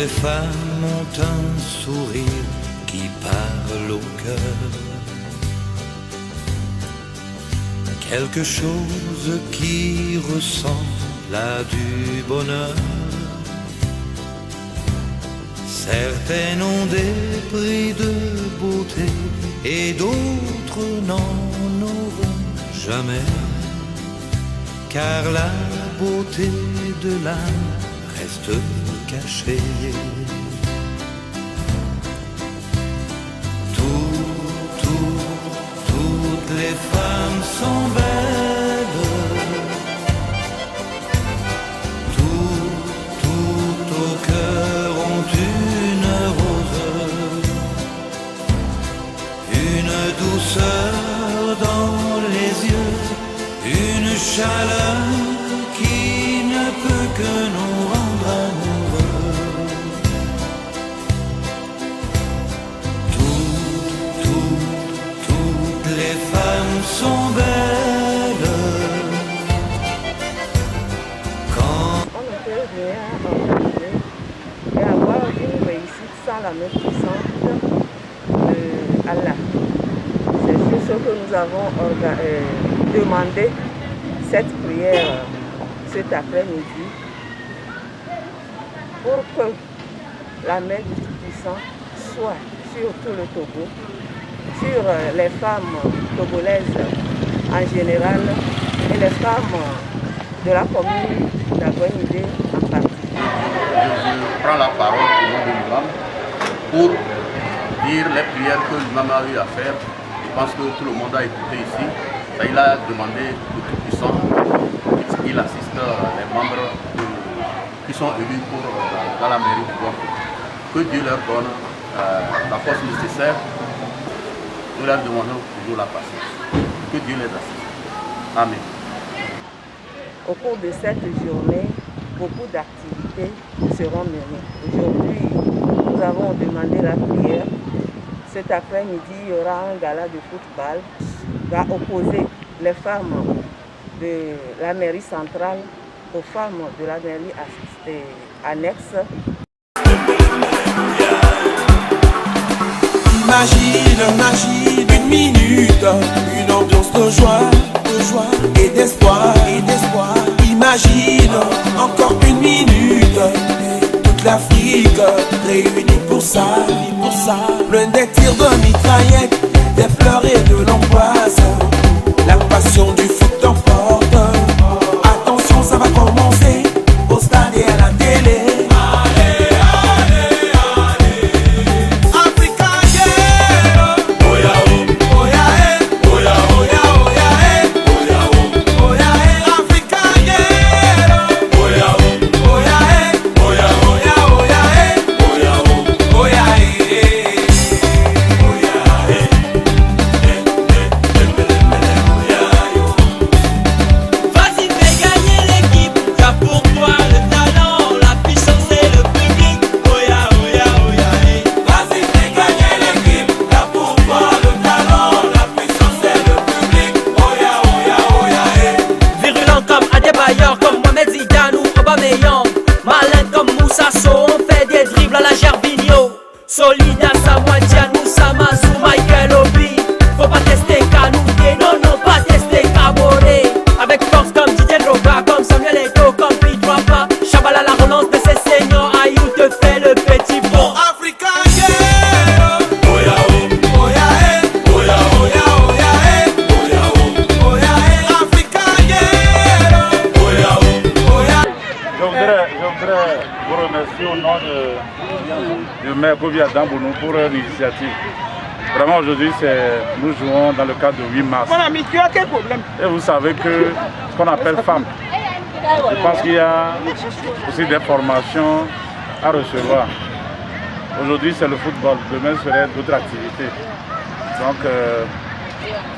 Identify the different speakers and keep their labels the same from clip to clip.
Speaker 1: les femmes ont un sourire qui parle au cœur. Quelque chose qui ressemble à du bonheur. Certaines ont des prix de beauté et d'autres n'en auront jamais. Car la beauté de l'âme reste cachée. Toutes les femmes sont belles. Tout au cœur ont une rose, une douceur dans les yeux, une chaleur qui ne peut que nous rendre amoureux. Toutes les femmes sont belles. Quand
Speaker 2: on ne peut rien organiser et avoir une réussite sans la main puissante d'Allah. C'est sur ce que nous avons demandé cette prière cet après-midi pour que la main du Tout-Puissant soit sur tout le Togo, sur les femmes togolaises en général et les femmes de la commune d'Agoinidé en particulier.
Speaker 3: Je prends la parole au nom de l'imam pour dire les prières que l'imam a eu à faire. Je pense que tout le monde a écouté ici. Il a demandé au Tout-Puissant qu'il assiste les membres qui sont élus dans la mairie de Guapo. Que Dieu leur donne la force nécessaire. Nous leur demandons toujours la patience. Que Dieu les assiste. Amen.
Speaker 2: Au cours de cette journée, beaucoup d'activités seront menées. Aujourd'hui, nous avons demandé la prière. Cet après-midi, il y aura un gala de football qui va opposer les femmes de la mairie centrale aux femmes de la mairie annexe.
Speaker 4: Imagine une minute, une ambiance de joie et d'espoir. Imagine encore une minute, toute l'Afrique réunie pour ça. Plein des tirs de mitraillettes, des pleurs et de l'angoisse. La passion du foot t'emporte. Attention, ça va commencer au stade et à la télé.
Speaker 5: Solide à Samoa Dianou, Samazu, Michael Obi. Faut pas tester Kanouté, non, pas tester Kabore. Avec force comme Didier Drogba, comme Samuel Eto'o, comme Pete Wapa. Chabala la relance de ses seniors, Ayou te fait le petit bon.
Speaker 4: Africa, yeah. Oya, oya, oya, oya, oya, oya, oya, Africa, yeah. Oya, oya.
Speaker 6: Je voudrais vous remercier au nom du maire Kofi Adamboulou pour l'initiative. Vraiment aujourd'hui, nous jouons dans le cadre de 8 mars.
Speaker 7: Mon ami, tu as quel problème?
Speaker 6: Et vous savez que ce qu'on appelle femme, je pense qu'il y a aussi des formations à recevoir. Aujourd'hui c'est le football, demain serait d'autres activités. Donc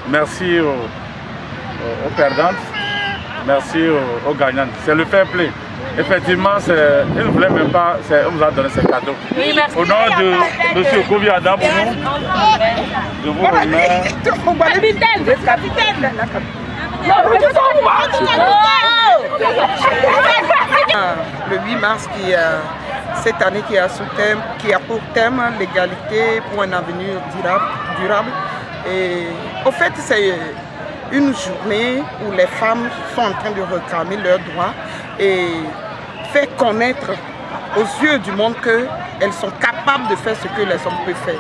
Speaker 6: merci aux perdantes, merci aux gagnantes. C'est le fair play. Effectivement, il ne voulait même pas, on vous a donné ces cadeaux.
Speaker 8: Oui, merci.
Speaker 6: Au nom de M. Kofi Adamboulou, je vous remercie.
Speaker 7: Le 8 mars qui cette année qui a pour thème l'égalité pour un avenir durable. Et au fait, c'est une journée où les femmes sont en train de réclamer leurs droits et faire connaître aux yeux du monde qu'elles sont capables de faire ce que les hommes peuvent faire.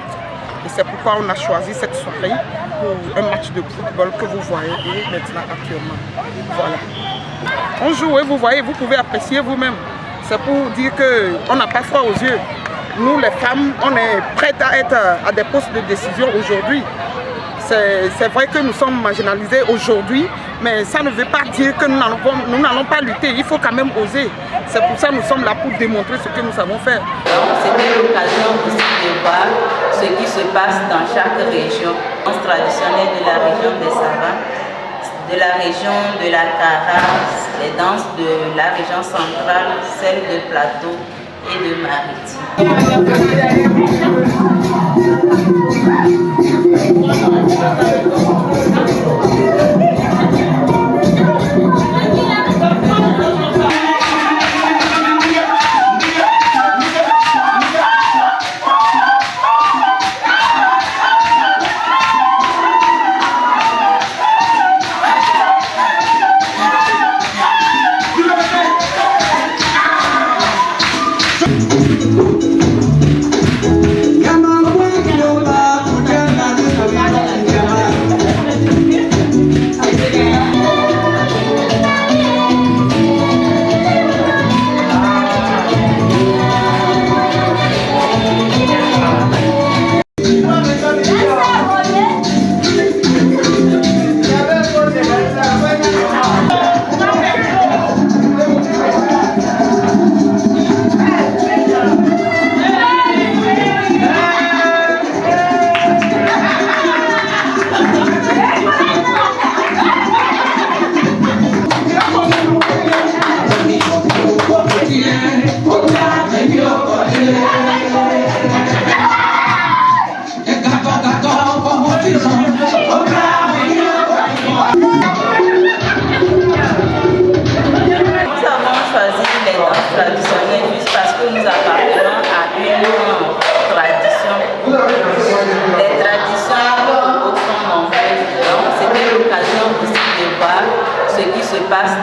Speaker 7: Et c'est pourquoi on a choisi cette soirée pour un match de football que vous voyez maintenant actuellement. Voilà. On joue et vous voyez, vous pouvez apprécier vous-même. C'est pour dire qu'on n'a pas froid aux yeux. Nous, les femmes, on est prêtes à être à des postes de décision aujourd'hui. C'est vrai que nous sommes marginalisés aujourd'hui, mais ça ne veut pas dire que nous n'allons pas lutter. Il faut quand même oser. C'est pour ça que nous sommes là pour démontrer ce que nous savons faire.
Speaker 8: C'était l'occasion aussi de voir ce qui se passe dans chaque région. Les danses traditionnelles de la région des Savanes, de la région de la Carasse, les danses de la région centrale, celles de Plateau et de Maritime.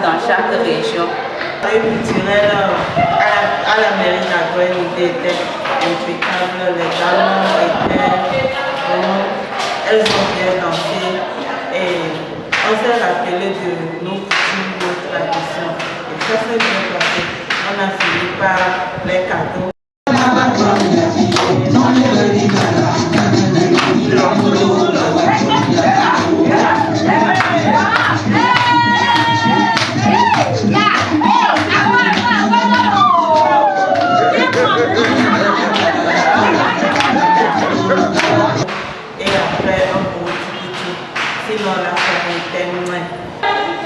Speaker 8: Dans chaque région.
Speaker 9: Le culturel à la mairie d'Agouen était impeccable, les dames étaient vraiment, elles ont bien dansé et on s'est rappelé de nos coutumes, nos traditions et ça s'est bien passé. On a fini par les cadeaux.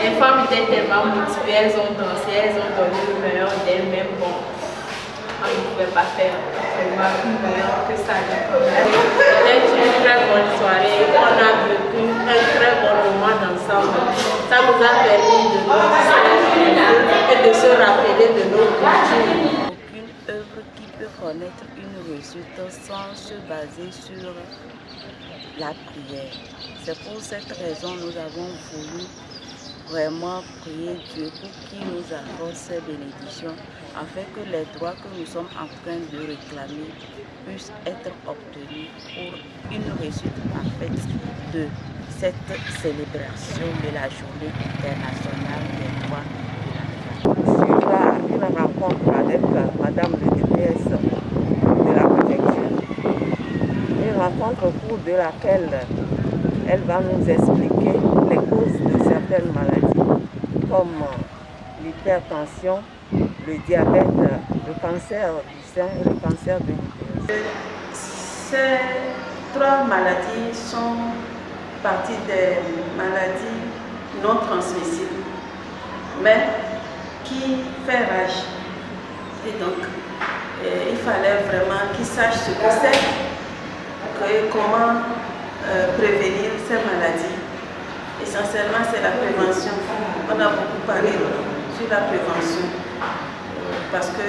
Speaker 10: Les femmes étaient tellement motivées, elles ont dansé, elles ont donné le meilleur d'elles-mêmes. Bon, on ne pouvait pas faire vraiment meilleur que ça. C'était une très bonne soirée, on a vécu un très bon moment ensemble. Ça nous a permis de nous distraire et de se rappeler de nos cultures.
Speaker 2: Aucune œuvre qui peut connaître une réussite sans se baser sur la prière. C'est pour cette raison que nous avons voulu vraiment prier Dieu pour qu'il nous accorde ses bénédictions afin que les droits que nous sommes en train de réclamer puissent être obtenus pour une réussite parfaite de cette célébration de la Journée internationale des droits de la femme. Suivra une rencontre avec Madame le DPS de la préfecture, une rencontre au cours de laquelle elle va nous expliquer les causes de certaines maladies comme l'hypertension, le diabète, le cancer du sein et le cancer de l'utérus.
Speaker 9: Ces trois maladies sont partie des maladies non transmissibles, mais qui fait rage. Et donc, il fallait vraiment qu'ils sachent ce que c'est, comment prévenir ces maladies. Essentiellement, c'est la prévention. On a beaucoup parlé sur la prévention parce que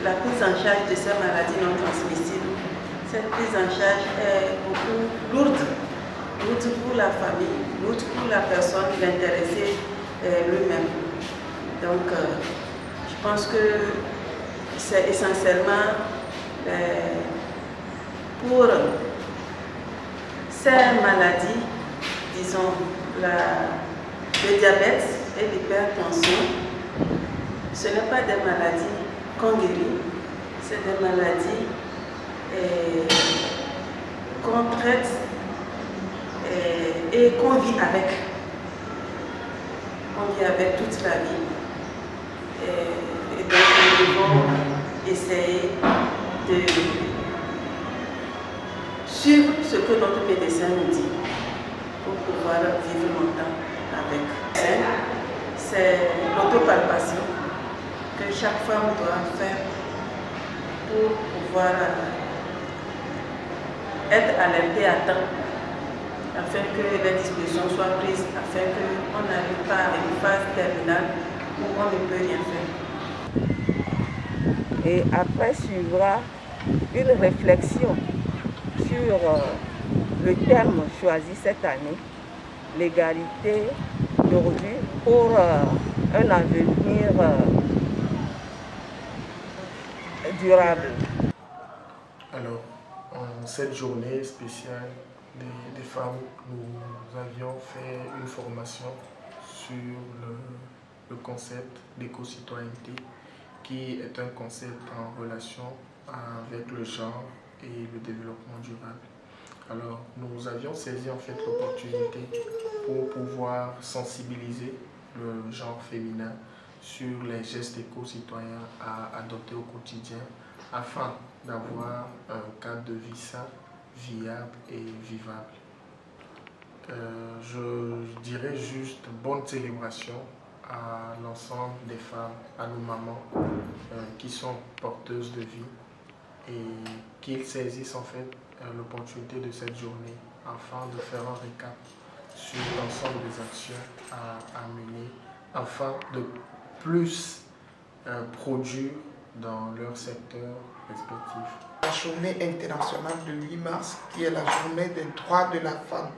Speaker 9: la prise en charge de ces maladies non transmissibles. Cette prise en charge est beaucoup lourde pour la famille, lourde pour la personne, l'intéressé lui-même. Donc, je pense que c'est essentiellement pour ces maladies, disons, le diabète et l'hypertension. Ce n'est pas des maladies qu'on guérit, c'est des maladies qu'on traite et qu'on vit avec. On vit avec toute la vie. Et donc nous devons essayer de suivre ce que notre médecin nous dit pour pouvoir vivre longtemps avec. C'est l'autopalpation que chaque femme doit faire pour pouvoir être alertée à temps, afin que les dispositions soient prises, afin qu'on n'arrive pas à une phase terminale où on ne peut rien faire.
Speaker 2: Et après suivra une réflexion sur le terme choisi cette année, l'égalité de revue pour un avenir durable.
Speaker 11: Alors, en cette journée spéciale des femmes, nous avions fait une formation sur le concept d'éco-citoyenneté, qui est un concept en relation avec le genre et le développement durable. Alors, nous avions saisi en fait l'opportunité pour pouvoir sensibiliser le genre féminin sur les gestes éco-citoyens à adopter au quotidien afin d'avoir un cadre de vie sain, viable et vivable. Je dirais juste bonne célébration à l'ensemble des femmes, à nos mamans qui sont porteuses de vie et qui saisissent en fait l'opportunité de cette journée afin de faire un récap sur l'ensemble des actions à mener afin de plus produire dans leur secteur respectif.
Speaker 7: La journée internationale de 8 mars, qui est la journée des droits de la femme.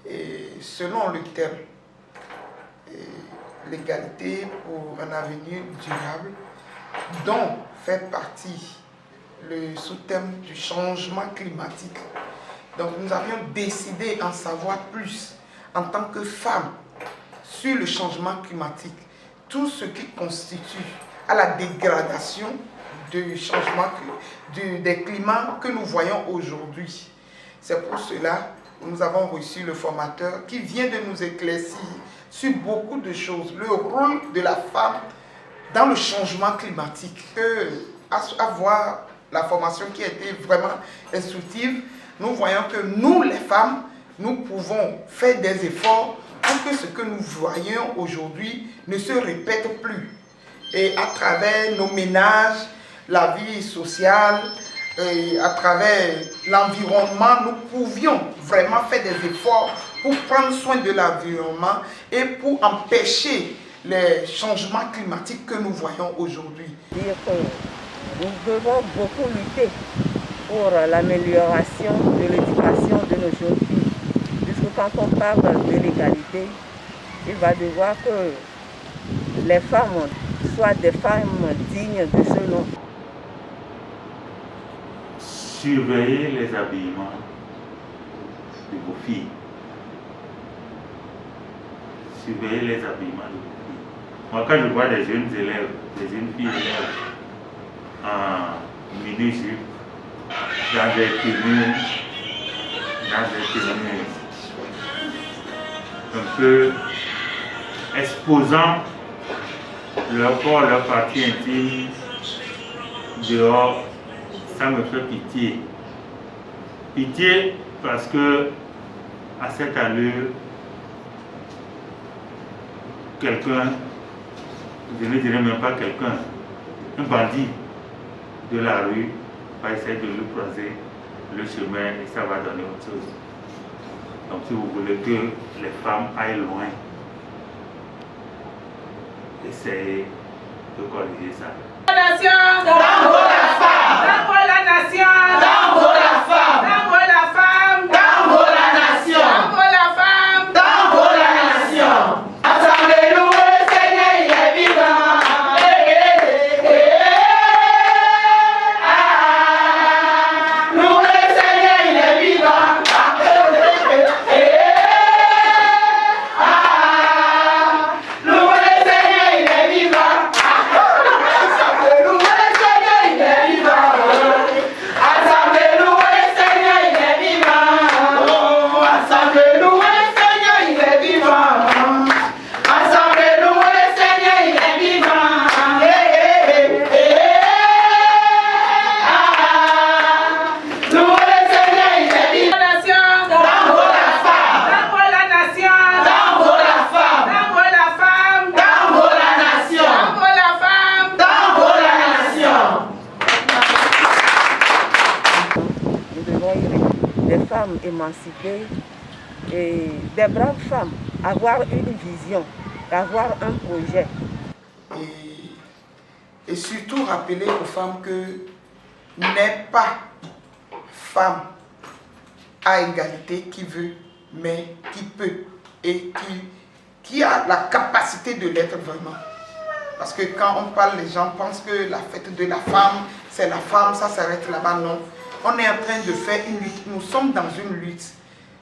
Speaker 7: Et selon le thème, l'égalité pour un avenir durable, dont fait partie le sous-thème du changement climatique. Donc nous avions décidé d'en savoir plus en tant que femmes sur le changement climatique, tout ce qui constitue à la dégradation du changement des climats que nous voyons aujourd'hui. C'est pour cela que nous avons reçu le formateur qui vient de nous éclaircir sur beaucoup de choses. Le rôle de la femme dans le changement climatique. À voir la formation qui a été vraiment instructive, nous voyons que nous, les femmes, nous pouvons faire des efforts pour que ce que nous voyons aujourd'hui ne se répète plus. Et à travers nos ménages, la vie sociale, et à travers l'environnement, nous pouvions vraiment faire des efforts pour prendre soin de l'environnement et pour empêcher les changements climatiques que nous voyons aujourd'hui.
Speaker 2: Dire que nous devons beaucoup lutter pour l'amélioration de l'éducation de nos jeunes filles. Puisque quand on parle de l'égalité, il va devoir que les femmes soient des femmes dignes de ce nom.
Speaker 12: Surveillez les habillements de vos filles. Surveillez les habillements de vos filles. Moi, quand je vois des jeunes élèves, des jeunes filles élèves en mini-jupe, dans des tenues un peu exposant leur corps, leur partie intime dehors, ça me fait pitié. Pitié parce que à cette allure, quelqu'un, je ne dirais même pas quelqu'un, un bandit de la rue va essayer de lui croiser le chemin et ça va donner autre chose. Donc si vous voulez que les femmes aillent loin, essayez de corriger ça.
Speaker 5: Nation,
Speaker 2: femmes émancipées et des braves femmes, avoir une vision, avoir un projet.
Speaker 7: Et surtout rappeler aux femmes que n'est pas femme à égalité qui veut, mais qui peut et qui a la capacité de l'être vraiment. Parce que quand on parle, les gens pensent que la fête de la femme, c'est la femme, ça s'arrête là-bas. Non. On est en train de faire une lutte. Nous sommes dans une lutte.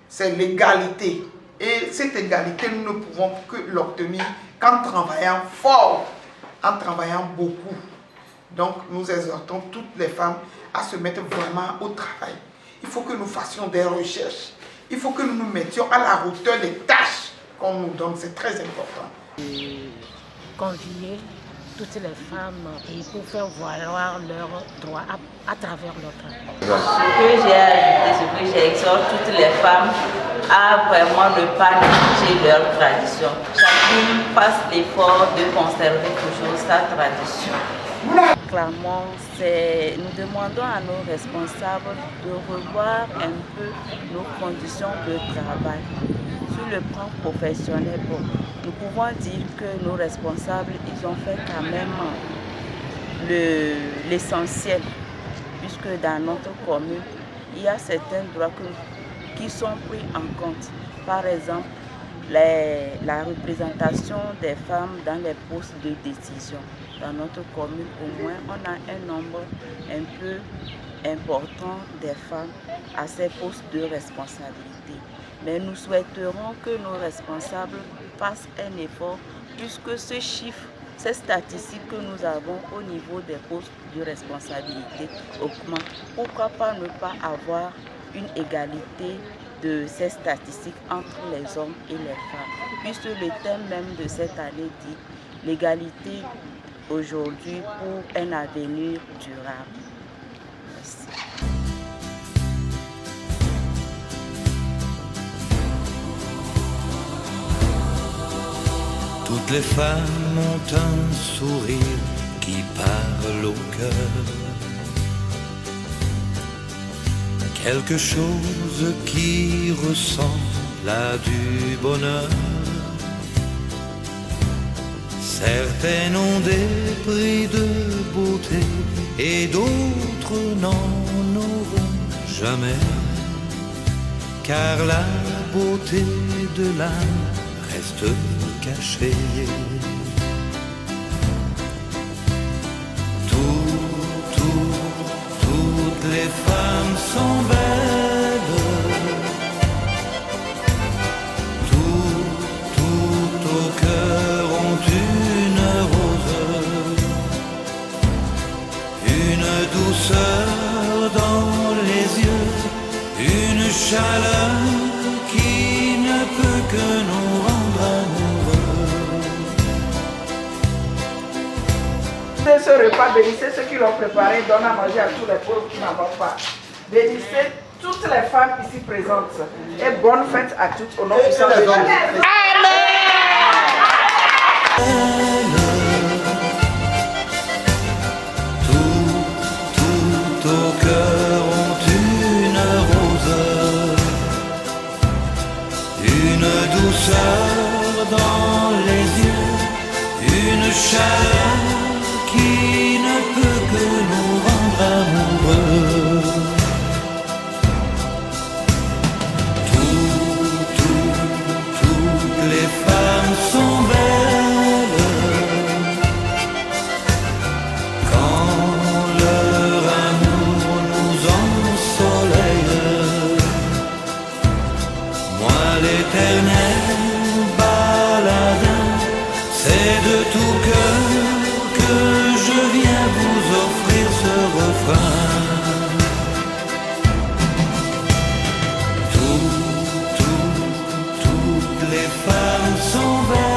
Speaker 7: C'est l'égalité. Et cette égalité, nous ne pouvons que l'obtenir qu'en travaillant fort, en travaillant beaucoup. Donc, nous exhortons toutes les femmes à se mettre vraiment au travail. Il faut que nous fassions des recherches. Il faut que nous nous mettions à la hauteur des tâches qu'on nous donne. C'est très important.
Speaker 13: Convier toutes les femmes et pour faire valoir leurs droits à travers leur travail.
Speaker 8: Ce que j'ai ajouté, ce que j'exhorte toutes les femmes à vraiment ne pas négliger leur tradition. Chacune fasse l'effort de conserver toujours sa tradition.
Speaker 2: Clairement, nous demandons à nos responsables de revoir un peu nos conditions de travail. Sur le plan professionnel, nous pouvons dire que nos responsables, ils ont fait quand même l'essentiel, puisque dans notre commune, il y a certains droits qui sont pris en compte. Par exemple, la représentation des femmes dans les postes de décision. Dans notre commune, au moins, on a un nombre un peu important des femmes à ces postes de responsabilité. Mais nous souhaiterons que nos responsables fassent un effort puisque ce chiffre, ces statistiques que nous avons au niveau des postes de responsabilité augmentent. Pourquoi pas ne pas avoir une égalité de ces statistiques entre les hommes et les femmes? Puisque le thème même de cette année dit l'égalité aujourd'hui pour un avenir durable. Merci.
Speaker 1: Toutes les femmes ont un sourire qui parle au cœur. Quelque chose qui ressemble à du bonheur. Certaines ont des prix de beauté et d'autres n'en auront jamais. Car la beauté de l'âme reste cachée. Toutes les femmes sont belles. Tout au cœur ont une rose, une douceur dans les yeux, une chaleur qui ne peut que nous rendre amoureux.
Speaker 7: Ce repas, bénissez ceux qui l'ont préparé, donnent à manger à tous les pauvres qui n'en ont pas. Bénissez toutes les femmes ici présentes. Et bonne fête à toutes au nom du Saint de Dieu. Amen.
Speaker 1: Tout au cœur ont une rose, une douceur dans les yeux, une chaleur qui ne peut que nous rendre amoureux. Toutes les femmes sont belles quand leur amour nous ensoleille. Moi l'éternel baladin, c'est de tout cœur que je viens vous offrir ce refrain. Toutes les femmes sont belles.